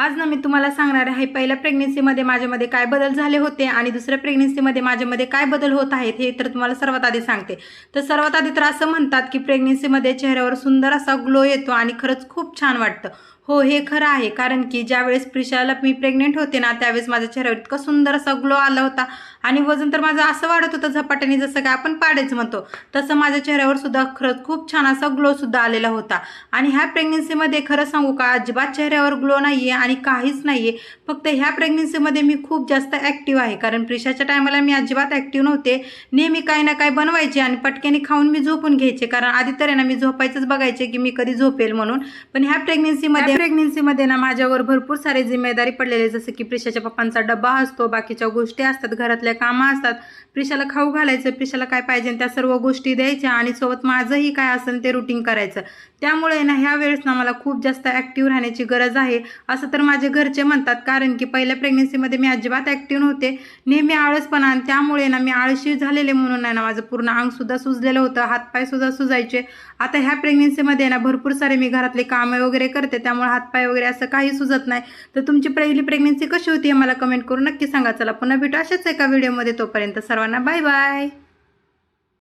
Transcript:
आज ना मी तुम्हाला सांगणार आहे पहिल्या प्रेग्नेन्सीमध्ये माझ्यामध्ये काय बदल झाले होते आणि दुसऱ्या प्रेग्नेन्सीमध्ये माझ्यामध्ये काय बदल होत आहेत हे तर तुम्हाला सर्वात आधी सांगते. तर सर्वात आधी तर असं म्हणतात की प्रेग्नेन्सीमध्ये चेहऱ्यावर सुंदर असा ग्लो येतो आणि खरंच खूप छान वाटतं. हो, हे खरं आहे. कारण की ज्यावेळेस प्रिशाला मी प्रेग्नेंट होते ना त्यावेळेस माझ्या चेहऱ्यावर इतका सुंदर असा ग्लो आला होता आणि वजन तर माझं असं वाढत होतं झपाट्याने, जसं काय आपण पाडेच म्हणतो तसं माझ्या चेहऱ्यावर सुद्धा खरंच खूप छान असा ग्लो सुद्धा आलेला होता. आणि ह्या प्रेग्नेन्सीमध्ये खरं सांगू का, अजिबात चेहऱ्यावर ग्लो नाहीये आणि काहीच नाहीये. फक्त ह्या प्रेग्नेन्सीमध्ये मी खूप जास्त ॲक्टिव्ह आहे. कारण प्रिशाच्या टायमाला मी अजिबात ॲक्टिव्ह नव्हते. नेहमी काही ना काही बनवायचे आणि पटक्याने खाऊन मी झोपून घ्यायचे. कारण आधी तर आहे ना मी झोपायचंच बघायचे की मी कधी झोपेल म्हणून. पण ह्या प्रेग्नेन्सीमध्ये ना माझ्यावर भरपूर सारे जिम्मेदारी पडलेले, जसं की प्रिशाच्या पप्पांचा डब्बा असतो, बाकीच्या गोष्टी असतात, घरातल्या कामं असतात, प्रिशाला खाऊ घालायचं, प्रिशाला काय पाहिजे त्या सर्व गोष्टी द्यायच्या आणि सोबत माझंही काय असेल ते रुटीन करायचं. त्यामुळे ना ह्या वेळेस ना मला खूप जास्त ॲक्टिव्ह राहण्याची गरज आहे असं तर माझे घरचे म्हणतात. कारण की पहिल्या प्रेग्नेन्सीमध्ये मी अजिबात ॲक्टिव्ह नव्हते, नेहमी आळसपणा, आणि त्यामुळे ना मी आळशी झालेले म्हणून आहे ना माझं पूर्ण अंगसुद्धा सुजलेलं होतं, हातपायसुद्धा सुजायचे. आता ह्या प्रेग्नेन्सीमध्ये ना भरपूर सारे मी घरातले कामं वगैरे करते, त्यामुळे हातपाय वगैरे असं काही सुजत नाही. तर तुमची पहिली प्रेग्नेन्सी कशी होती हे मला कमेंट करून नक्की सांगा. चला पुन्हा भेटू अशाच एका व्हिडिओमध्ये. तोपर्यंत सर्वांना बाय बाय.